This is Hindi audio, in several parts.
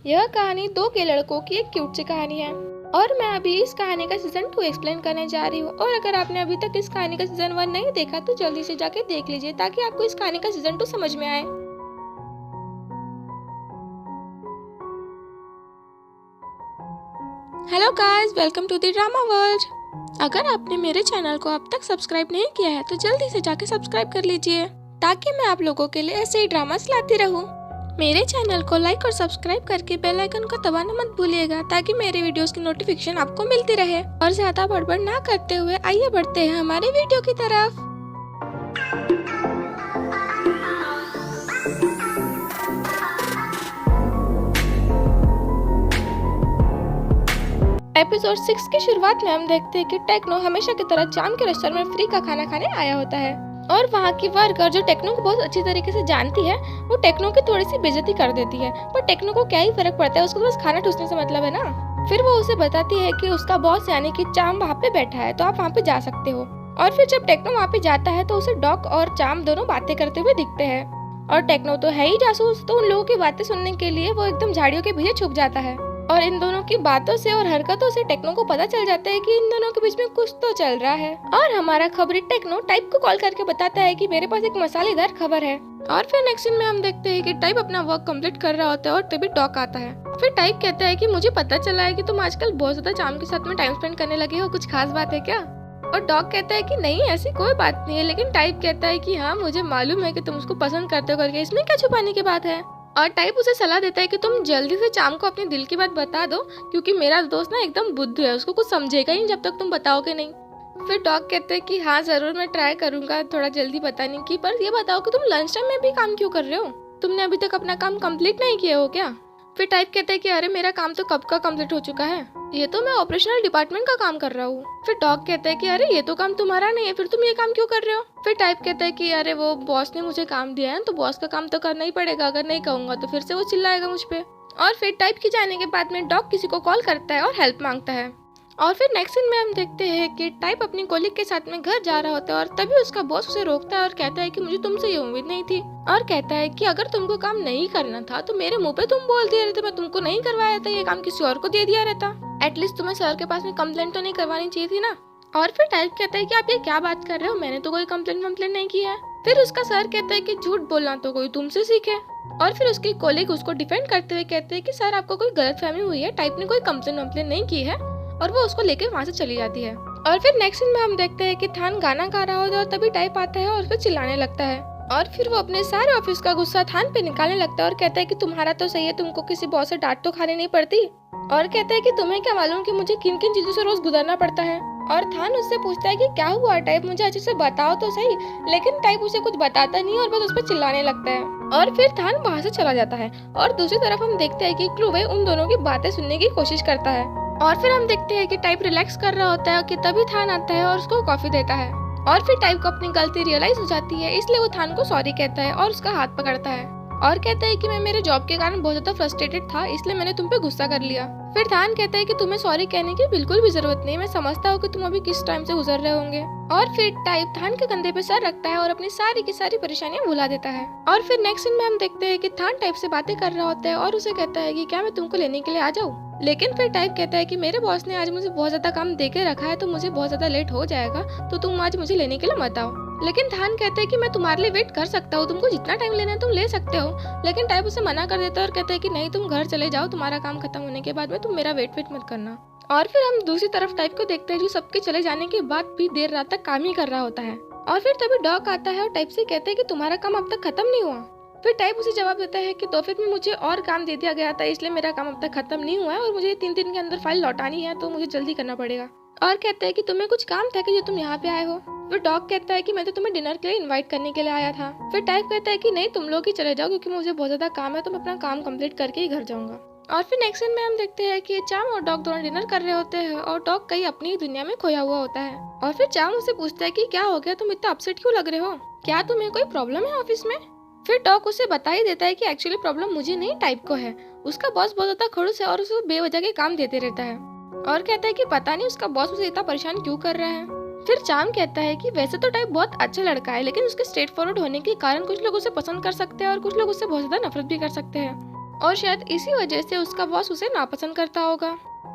यह कहानी दो के लड़कों की एक क्यूट सी कहानी है और मैं अभी इस कहानी का सीजन 2 एक्सप्लेन करने जा रही हूँ। और अगर आपने अभी तक इस कहानी का सीजन 1 नहीं देखा तो जल्दी से जाके देख लीजिए ताकि आपको इस कहानी का सीजन 2 समझ में आए। Hello guys, welcome to the drama world. अगर आपने मेरे चैनल को अब तक सब्सक्राइब नहीं किया है तो जल्दी से जाके सब्सक्राइब कर लीजिए ताकि मैं आप लोगों के लिए ऐसे ही ड्रामास लाती रहूं। मेरे चैनल को लाइक और सब्सक्राइब करके बेल आइकन को दबाना मत भूलिएगा ताकि मेरे वीडियोस की नोटिफिकेशन आपको मिलती रहे। और ज्यादा बड़बड़ ना करते हुए आइए बढ़ते हैं हमारे वीडियो की तरफ। एपिसोड 6 की शुरुआत में हम देखते हैं कि टेक्नो हमेशा की तरह चाम के रेस्टोरेंट में फ्री का खाना खाने आया होता है और वहाँ की वर्कर जो टेक्नो को बहुत अच्छी तरीके से जानती है वो टेक्नो की थोड़ी सी बेइज्जती कर देती है। पर टेक्नो को क्या ही फर्क पड़ता है, उसको तो बस खाना ठूसने से मतलब है ना। फिर वो उसे बताती है कि उसका बॉस यानी कि चाम वहाँ पे बैठा है तो आप वहाँ पे जा सकते हो। और फिर जब टेक्नो वहाँ पे जाता है तो उसे डॉक और चाम दोनों बातें करते हुए दिखते हैं। और टेक्नो तो है ही जासूस, तो उन लोगों की बातें सुनने के लिए वो एकदम झाड़ियों के पीछे छुप जाता है। और इन दोनों की बातों से और हरकतों से टेक्नो को पता चल जाता है कि इन दोनों के बीच में कुछ तो चल रहा है। और हमारा खबरी टेक्नो टाइप को कॉल करके बताता है कि मेरे पास एक मसालेदार खबर है। और फिर नेक्स्ट सीन में हम देखते हैं कि टाइप अपना वर्क कंप्लीट कर रहा होता है और तभी डॉक आता है। फिर टाइप कहता है कि मुझे पता चला है कि तुम आजकल बहुत ज्यादा चाम के साथ में टाइम स्पेंड करने लगे हो, कुछ खास बात है क्या? और डॉग कहता है कि नहीं, ऐसी कोई बात नहीं है। लेकिन टाइप कहता है कि हाँ, मुझे मालूम है कि तुम उसको पसंद करते हो करके, इसमें क्या छुपाने की बात है। और टाइप उसे सलाह देता है कि तुम जल्दी से चाम को अपने दिल की बात बता दो क्योंकि मेरा दोस्त ना एकदम बुद्धू है, उसको कुछ समझेगा ही नहीं जब तक तुम बताओगे नहीं। फिर डॉग कहते हैं कि हाँ जरूर, मैं ट्राई करूंगा थोड़ा जल्दी बताने की, पर ये बताओ कि तुम लंच टाइम में भी काम क्यों कर रहे हो? तुमने अभी तक अपना काम कंप्लीट नहीं किया हो क्या? फिर टाइप कहता है कि अरे मेरा काम तो कब का कंप्लीट हो चुका है, ये तो मैं ऑपरेशनल डिपार्टमेंट का काम कर रहा हूँ। फिर डॉग कहता है कि अरे ये तो काम तुम्हारा नहीं है, फिर तुम ये काम क्यों कर रहे हो? फिर टाइप कहता है कि अरे वो बॉस ने मुझे काम दिया है तो बॉस का काम तो करना ही पड़ेगा, अगर नहीं कहूंगा तो फिर से वो चिल्लाएगा मुझ पे। और फिर टाइप की जाने के बाद में डॉग किसी को कॉल करता है और हेल्प मांगता है। और फिर नेक्स्ट सीन में हम देखते हैं कि टाइप अपनी कोलिग के साथ में घर जा रहा होता है और तभी उसका बॉस उसे रोकता है और कहता है कि मुझे तुमसे ये उम्मीद नहीं थी। और कहता है कि अगर तुमको काम नहीं करना था तो मेरे मुंह पे तुम बोल दिया रहते, मैं तुमको नहीं करवाया था, ये काम किसी और को दे दिया रहता। एटलीस्ट तुम्हें सर के पास में कंप्लेंट तो नहीं करवानी चाहिए थी ना। और फिर टाइप कहता है कि आप ये क्या बात कर रहे हो, मैंने तो कोई कंप्लेंट नहीं की है। फिर उसका सर कहता है कि झूठ बोलना तो कोई तुमसे सीखे। और फिर उसके कोलिग उसको डिफेंड करते हुए कहते हैं कि सर आपको कोई गलतफहमी हुई है, टाइप ने कोई कंप्लेंट नहीं की है। और वो उसको लेकर वहाँ से चली जाती है। और फिर नेक्स्ट सीन में हम देखते हैं कि थान गाना गा रहा होता है और तभी टाइप आता है और उस पर चिल्लाने लगता है। और फिर वो अपने सारे ऑफिस का गुस्सा थान पे निकालने लगता है और कहता है कि तुम्हारा तो सही है, तुमको किसी बॉस से डांट तो खाने नहीं पड़ती। और कहता है कि तुम्हें क्या मालूम कि मुझे किन किन चीजों से रोज गुजरना पड़ता है। और थान उससे पूछता है कि क्या हुआ टाइप, मुझे अच्छे से बताओ तो सही। लेकिन टाइप उसे कुछ बताता नहीं और बस उस पर चिल्लाने लगता है। और फिर थान वहाँ से चला जाता है। और दूसरी तरफ हम देखते हैं कि क्लूवे उन दोनों की बातें सुनने की कोशिश करता है। और फिर हम देखते हैं कि टाइप रिलैक्स कर रहा होता है कि तभी थान आता है और उसको कॉफी देता है। और फिर टाइप को अपनी गलती रियलाइज हो जाती है, इसलिए वो थान को सॉरी कहता है और उसका हाथ पकड़ता है और कहता है कि मैं मेरे जॉब के कारण बहुत ज्यादा फ्रस्ट्रेटेड था, इसलिए मैंने तुम पे गुस्सा कर लिया। फिर थान कहता है कि तुम्हें सॉरी कहने की बिल्कुल भी जरूरत नहीं, मैं समझता हूँ कि तुम अभी किस टाइम से गुजर रहे होंगे। और फिर टाइप थान के कंधे पे सर रखता है और अपनी सारी की सारी परेशानियां भुला देता है। और फिर नेक्स्ट सीन में हम देखते हैं कि थान टाइप से बातें कर रहा होता है और उसे कहता है कि क्या मैं तुमको लेने के लिए आ जाऊँ? लेकिन फिर टाइप कहता है कि मेरे बॉस ने आज मुझे बहुत ज्यादा काम दे के रखा है तो मुझे बहुत ज्यादा लेट हो जाएगा, तो तुम आज मुझे लेने के लिए मत आओ। लेकिन थान कहता है कि मैं तुम्हारे लिए वेट कर सकता हूँ, तुमको जितना टाइम लेना है तुम ले सकते हो। लेकिन टाइप उसे मना कर देता है और कहता है कि नहीं, तुम घर चले जाओ, तुम्हारा काम खत्म होने के बाद में तुम मेरा वेट मत करना। और फिर हम दूसरी तरफ टाइप को देखते हैं जो सबके चले जाने के बाद भी देर रात तक काम ही कर रहा होता है। और फिर तभी डॉग आता है और टाइप से कहता है कि तुम्हारा काम अब तक खत्म नहीं हुआ। फिर टाइप उसे जवाब देता है कि तोहफे में मुझे और काम दे दिया गया था, इसलिए मेरा काम अब तक खत्म नहीं हुआ है और मुझे 3 दिन के अंदर फाइल लौटानी है, तो मुझे जल्दी करना पड़ेगा। और कहता है कि तुम्हें कुछ काम था कि जो तुम यहाँ पे आए हो? फिर डॉग कहता है कि मैं तो तुम्हें डिनर के लिए इनवाइट करने के लिए आया था। फिर टाइप कहता है कि नहीं, तुम लोग ही चले जाओ क्योंकि मुझे बहुत ज्यादा काम है, तो मैं अपना काम कंप्लीट करके ही घर जाऊंगा। और फिर नेक्स्ट सीन में हम देखते हैं कि चाम और डॉग दोनों डिनर कर रहे होते हैं और डॉग कहीं अपनी ही दुनिया में खोया हुआ होता है। और फिर चाम उसे पूछता है कि क्या हो गया, तुम इतना अपसेट क्यों लग रहे हो, क्या तुम्हें कोई प्रॉब्लम है ऑफिस में? फिर डॉग उसे बता ही देता है कि एक्चुअली प्रॉब्लम मुझे नहीं टाइप को है, उसका बॉस बहुत ज्यादा खड़ूस है और उसे बेवजह के काम देते रहता है। और कहता है कि पता नहीं उसका बॉस उसे इतना परेशान क्यों कर रहा है। फिर चाम कहता है कि वैसे तो टाइप बहुत अच्छा लड़का है, लेकिन उसके स्ट्रेट फॉरवर्ड होने के कारण कुछ लोग उसे पसंद कर सकते हैं और कुछ लोग उससे बहुत ज्यादा नफरत भी कर सकते हैं। और शायद इसी वजह से उसका बॉस उसे नापसंद करता होगा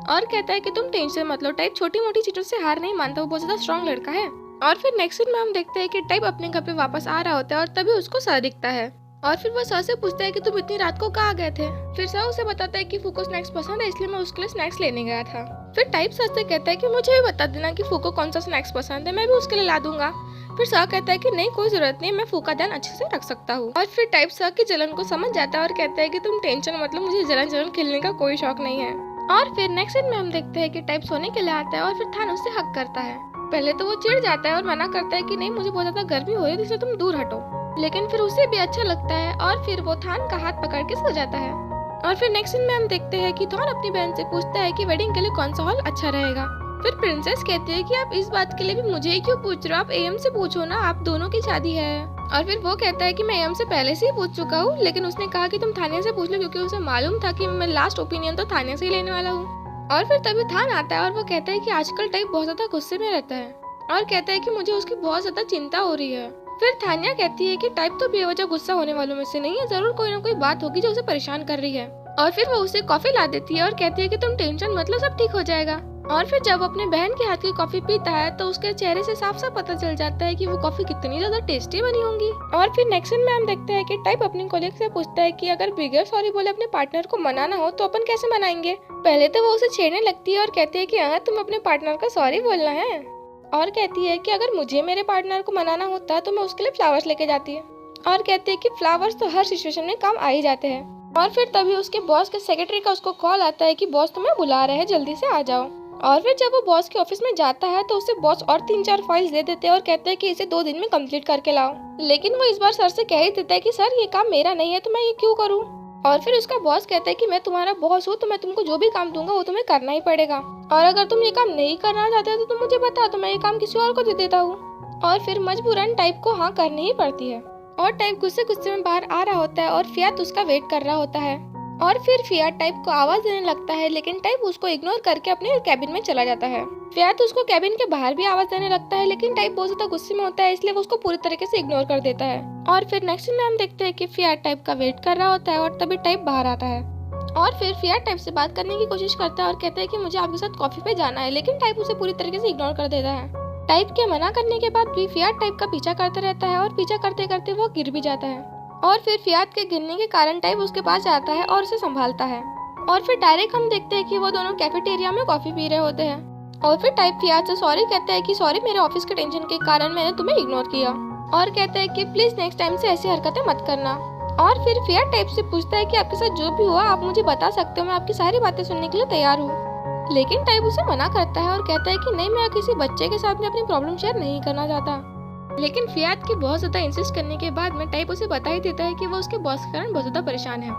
और कहता है कि तुम टेंशन मत लो, टाइप छोटी मोटी चीजों से हार नहीं मानता, वो बहुत ज्यादा स्ट्रॉन्ग लड़का है। और फिर नेक्स्ट सीन में हम देखते हैं कि टाइप अपने घर पे वापस आ रहा होता है और तभी उसको सर दिखता है और फिर वो सर से पूछता है कि तुम इतनी रात को कहाँ गए थे। फिर सर उसे बताता है कि फूको स्नैक्स पसंद है इसलिए मैं उसके लिए स्नैक्स लेने गया था। फिर टाइप सर से कहता है कि मुझे भी बता देना कि फूको कौन सा स्नैक्स पसंद है, मैं भी उसके लिए ला दूंगा। फिर सर कहता है कि नहीं कोई जरूरत नहीं, मैं फूका ध्यान अच्छे से रख सकता हूँ। और फिर टाइप सर की जलन को समझ जाता है और कहता है कि तुम टेंशन मतलब मुझे जलन खेलने का कोई शौक नहीं है। और फिर नेक्स्ट सीन में हम देखते हैं कि टाइप सोने के लिए आता है और फिर थान उससे हक करता है। पहले तो वो चिढ़ जाता है और मना करता है कि नहीं मुझे बहुत ज्यादा गर्मी हो रही है इसलिए तुम दूर हटो, लेकिन फिर उसे भी अच्छा लगता है और फिर वो थान का हाथ पकड़ के सो जाता है। और फिर नेक्स्ट सीन में हम देखते हैं कि थान अपनी बहन से पूछता है कि वेडिंग के लिए कौन सा हॉल अच्छा रहेगा। फिर प्रिंसेस कहती है कि आप इस बात के लिए भी मुझे ही क्यों पूछ रहे हो, आप एम से पूछो ना, आप दोनों की शादी है। और फिर वो कहता है कि मैं एम से पहले से ही पूछ चुका हूँ, लेकिन उसने कहा कि तुम थानिया से पूछ लो क्योंकि उसे मालूम था कि मैं लास्ट ओपिनियन तो थानिया से ही लेने वाला हूँ। और फिर तभी थान आता है और वो कहता है कि आजकल टाइप बहुत ज्यादा गुस्से में रहता है और कहता है कि मुझे उसकी बहुत ज्यादा चिंता हो रही है। फिर थानिया कहती है कि टाइप तो बेवजह गुस्सा होने वालों में से नहीं है, जरूर कोई ना कोई बात होगी जो उसे परेशान कर रही है। और फिर वो उसे कॉफी ला देती है और कहती है कि तुम टेंशन मत लो, सब ठीक हो जाएगा। और फिर जब अपने बहन के हाथ की कॉफी पीता है तो उसके चेहरे से साफ साफ पता चल जाता है कि वो कॉफी कितनी ज्यादा टेस्टी बनी होंगी। और फिर नेक्स्ट सीन में हम देखते हैं कि टाइप अपनी कॉलीग से पूछता है कि अगर बिगर सॉरी बोले अपने पार्टनर को मनाना हो तो अपन कैसे मनाएंगे। पहले तो वो उसे छेड़ने लगती है और कहती है कि हाँ तुम अपने पार्टनर को सॉरी बोलना है, और कहती है कि अगर मुझे मेरे पार्टनर को मनाना होता तो मैं उसके लिए फ्लावर्स लेके जाती है, और कहती है कि फ्लावर्स तो हर सिचुएशन में काम आ ही जाते हैं। और फिर तभी उसके बॉस के सेक्रेटरी का उसको कॉल आता है कि बॉस तुम्हें बुला रहे हैं, जल्दी से आ जाओ। और फिर जब वो बॉस के ऑफिस में जाता है तो उसे बॉस और 3-4 फाइल्स दे देते हैं और कहते हैं कि इसे 2 दिन में कंप्लीट करके लाओ, लेकिन वो इस बार सर से कह ही देता है कि सर ये काम मेरा नहीं है तो मैं ये क्यों करूँ। और फिर उसका बॉस कहता है कि मैं तुम्हारा बॉस हूँ तो मैं तुमको जो भी काम दूंगा वो तुम्हें करना ही पड़ेगा, और अगर तुम ये काम नहीं करना चाहते तो तुम मुझे बता, तो मैं ये काम किसी और को दे देता हूँ। और फिर मजबूरन टाइप को हाँ करनी ही पड़ती है। और टाइप गुस्से गुस्से में बाहर आ रहा होता है और फियात उसका वेट कर रहा होता है। और फिर फियात टाइप को आवाज देने लगता है, लेकिन टाइप उसको इग्नोर करके अपने कैबिन में चला जाता है। फियात उसको कैबिन के बाहर भी आवाज देने लगता है, लेकिन टाइप बहुत ज्यादा गुस्से में होता है इसलिए वो उसको पूरी तरीके से इग्नोर कर देता है। और फिर नेक्स्ट सीन में हम देखते हैं कि फियात टाइप का वेट कर रहा होता है और तभी टाइप बाहर आता है। और फिर फियात टाइप से बात करने की कोशिश करता है और कहता है कि मुझे आपके साथ कॉफी पे जाना है, लेकिन टाइप उसे पूरी तरीके से इग्नोर कर देता है। टाइप के मना करने के बाद भी फियात टाइप का पीछा करता रहता है और पीछा करते करते वो गिर भी जाता है। और फिर फियात के गिरने के कारण टाइप उसके पास जाता है और उसे संभालता है। और फिर डायरेक्ट हम देखते हैं कि वो दोनों कैफेटेरिया में कॉफी पी रहे होते हैं। और फिर टाइप फियात से सॉरी कहता है कि सॉरी मेरे ऑफिस के टेंशन के कारण मैंने तुम्हें इग्नोर किया, और कहता है कि प्लीज नेक्स्ट टाइम से ऐसी हरकतें मत करना। और फिर फियात टाइप से पूछता है कि आपके साथ जो भी हुआ आप मुझे बता सकते हो, मैं आपकी सारी बातें सुनने के लिए तैयार हूँ। लेकिन टाइप उसे मना करता है और कहता है कि नहीं, मैं किसी बच्चे के साथ में अपनी प्रॉब्लम शेयर नहीं करना चाहता। लेकिन फियात के बहुत ज्यादा इंसिस्ट करने के बाद में टाइप उसे बता ही देता है कि वो उसके बॉस के कारण बहुत ज्यादा परेशान है,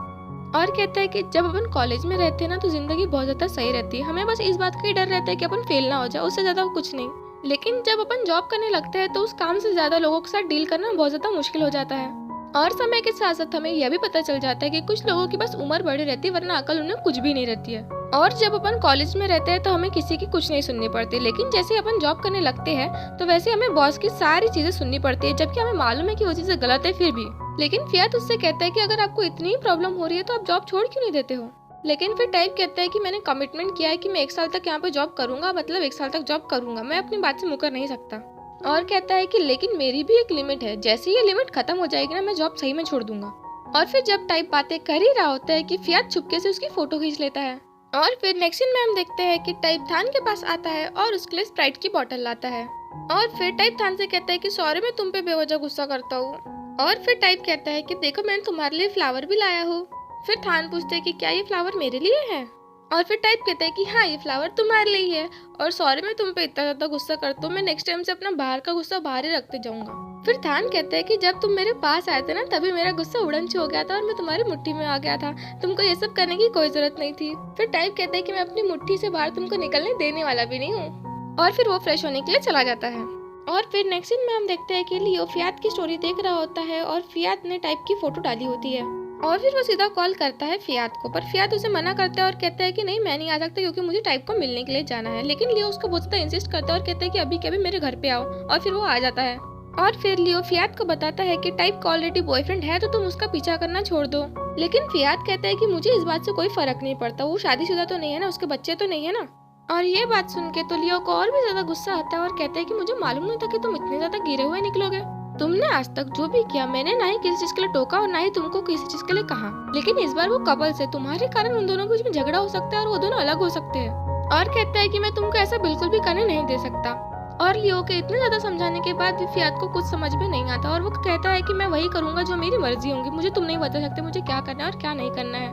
और कहता है कि जब अपन कॉलेज में रहते हैं ना तो जिंदगी बहुत ज्यादा सही रहती है, हमें बस इस बात का ही डर रहता है कि अपन फेल ना हो जाए, उससे ज्यादा कुछ नहीं। लेकिन जब अपन जॉब करने लगते हैं तो उस काम से ज्यादा लोगों के साथ डील करना बहुत ज्यादा मुश्किल हो जाता है। और समय के साथ साथ हमें यह भी पता चल जाता है कि कुछ लोगों की बस उम्र बड़ी रहती है वरना अकल उन्हें कुछ भी नहीं रहती है। और जब अपन कॉलेज में रहते हैं तो हमें किसी की कुछ नहीं सुननी पड़ती, लेकिन जैसे अपन जॉब करने लगते हैं तो वैसे हमें बॉस की सारी चीजें सुननी पड़ती है, जबकि हमें मालूम है कि वो चीजें गलत है फिर भी। लेकिन फियात उससे कहता है कि अगर आपको इतनी प्रॉब्लम हो रही है तो आप जॉब छोड़ क्यों नहीं देते हो। लेकिन फिर टाइप कहता है कि मैंने कमिटमेंट किया है कि मैं 1 साल तक यहाँ पे जॉब करूंगा, मतलब 1 साल तक जॉब करूंगा, मैं अपनी बात से मुकर नहीं सकता। और कहता है कि लेकिन मेरी भी एक लिमिट है, जैसे ये लिमिट खत्म हो जाएगी ना मैं जॉब सही में छोड़ दूंगा। और फिर जब टाइप बातें कर ही रहा होता है कि फियात चुपके से उसकी फोटो खींच लेता है। और फिर नेक्स्ट सीन में हम देखते हैं कि टाइप थान के पास आता है और उसके लिए स्प्राइट की बोतल लाता है। और फिर टाइप थान से कहता है कि सॉरी मैं तुम पे बेवजह गुस्सा करता हूँ। और फिर टाइप कहता है कि देखो मैंने तुम्हारे लिए फ्लावर भी लाया हूँ। फिर थान पूछते है कि क्या ये फ्लावर मेरे लिए है। और फिर टाइप कहता है कि हाँ ये फ्लावर तुम्हारे लिए है, और सॉरी मैं तुम पे इतना ज्यादा गुस्सा करता हूँ, मैं नेक्स्ट टाइम से अपना बाहर का गुस्सा बाहर ही रखते जाऊंगा। फिर थान कहता है कि जब तुम मेरे पास आए थे ना तभी मेरा गुस्सा उड़न हो गया था और मैं तुम्हारी मुट्ठी में आ गया था, तुमको ये सब करने की कोई जरूरत नहीं थी। फिर टाइप कहता है कि मैं अपनी मुट्ठी से बाहर तुमको निकलने देने वाला भी नहीं हूँ। और फिर वो फ्रेश होने के लिए चला जाता है। और फिर नेक्स्ट सीन में हम देखते हैं कि लियो फियात की स्टोरी देख रहा होता है और फियात ने टाइप की फोटो डाली होती है। और फिर वो सीधा कॉल करता है फियात को, पर फियात उसे मना करता है और कहता है कि नहीं मैं नहीं आ सकता क्योंकि मुझे टाइप को मिलने के लिए जाना है। लेकिन लियो उसको बहुत ज्यादा इंसिस्ट करता है और कहता है कि अभी के अभी मेरे घर पे आओ, और फिर वो आ जाता है। और फिर लियो फियात को बताता है कि टाइप का ऑलरेडी बॉयफ्रेंड है तो तुम उसका पीछा करना छोड़ दो। लेकिन फियाद कहता है कि मुझे इस बात से कोई फर्क नहीं पड़ता, वो शादीशुदा तो नहीं है ना, उसके बच्चे तो नहीं है ना। और ये बात सुन के तो लियो को और भी ज्यादा गुस्सा आता है और कहता है कि मुझे मालूम नहीं था कि तुम इतने ज्यादा गिरे हुए निकलोगे। तुमने आज तक जो भी किया, मैंने ना ही किसी चीज के लिए टोका और ना ही तुमको किसी चीज के लिए कहा, लेकिन इस बार वो कपल से तुम्हारे कारण उन दोनों के बीच में झगड़ा हो सकता है और वो दोनों अलग हो सकते हैं। और कहता है कि मैं तुमको ऐसा बिल्कुल भी करने नहीं दे सकता। और लियो के इतने ज्यादा समझाने के बाद भी फियाद को कुछ समझ में नहीं आता और वो कहता है कि मैं वही करूंगा जो मेरी मर्जी होगी, मुझे तुम नहीं बता सकते मुझे क्या करना है और क्या नहीं करना है।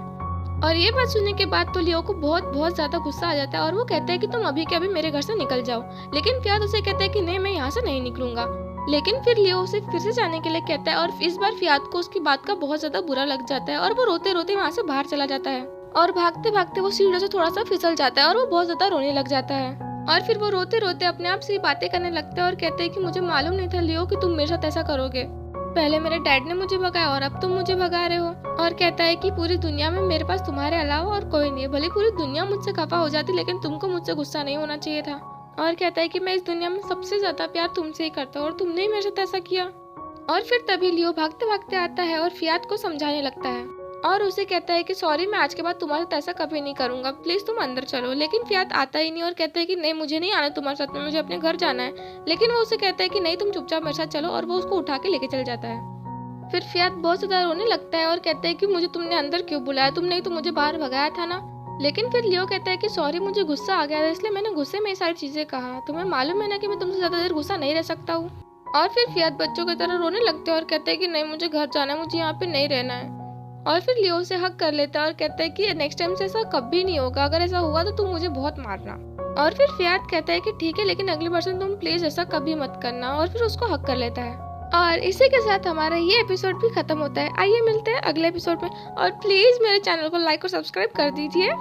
और ये बात सुनने के बाद तो लियो को बहुत ज्यादा गुस्सा आ जाता है और वो कहता है कि तुम अभी के अभी मेरे घर से निकल जाओ। लेकिन फियाद उसे कहता है कि नहीं, मैं यहाँ से नहीं निकलूंगा। लेकिन फिर लियो उसे फिर से जाने के लिए कहता है और इस बार फियाद को उसकी बात का बहुत ज्यादा बुरा लग जाता है और वो रोते रोते वहाँ से बाहर चला जाता है और भागते भागते वो सीढ़ियों से थोड़ा सा फिसल जाता है और वो बहुत ज्यादा रोने लग जाता है। और फिर वो रोते रोते अपने आप से बातें करने लगता है और कहते हैं कि मुझे मालूम नहीं था लियो कि तुम मेरे साथ ऐसा करोगे। पहले मेरे डैड ने मुझे भगाया और अब तुम मुझे भगा रहे हो। और कहता है कि पूरी दुनिया में मेरे पास तुम्हारे अलावा और कोई नहीं है, भले पूरी दुनिया मुझसे खफा हो जाती लेकिन तुमको मुझसे गुस्सा नहीं होना चाहिए था। और कहता है कि मैं इस दुनिया में सबसे ज्यादा प्यार तुमसे ही करता हूँ और तुमने ही मेरे साथ ऐसा किया। और फिर तभी लियो भागते भागते आता है और फियाद को समझाने लगता है और उसे कहता है कि सॉरी, मैं आज के बाद तुम्हारे साथ ऐसा कभी नहीं करूंगा, प्लीज तुम अंदर चलो। लेकिन फियाद आता ही नहीं और कहता है कि नहीं, मुझे नहीं आना तुम्हारे साथ में, मुझे अपने घर जाना है। लेकिन वो उसे कहता है कि नहीं, तुम चुपचाप मेरे साथ चलो और वो उसको उठा के लेके चल जाता है। फिर फियाद बहुत ज्यादा रोने लगता है और कहता है कि मुझे तुमने अंदर क्यों बुलाया, तुमने ही तो मुझे बाहर भगाया था ना। लेकिन फिर लियो कहता है कि सॉरी, मुझे गुस्सा आ गया था इसलिए मैंने गुस्से में ये सारी चीजें कहा, तुम्हें मालूम है ना कि मैं तुमसे ज्यादा देर गुस्सा नहीं रह सकता हूँ। और फिर फियाद बच्चों की तरह रोने लगते हैं और कहते हैं कि नहीं, मुझे घर जाना है, मुझे यहाँ पे नहीं रहना है। और फिर लियो से हक कर लेता है और कहता है कि नेक्स्ट टाइम से ऐसा कभी नहीं होगा, अगर ऐसा हुआ तो तुम मुझे बहुत मारना। और फिर फियाद कहता है कि ठीक है, लेकिन अगली बार से तुम प्लीज ऐसा कभी मत करना। और फिर उसको हक कर लेता है और इसी के साथ हमारा ये एपिसोड भी खत्म होता है। आइए मिलते हैं अगले एपिसोड में और प्लीज मेरे चैनल को लाइक और सब्सक्राइब कर दीजिए।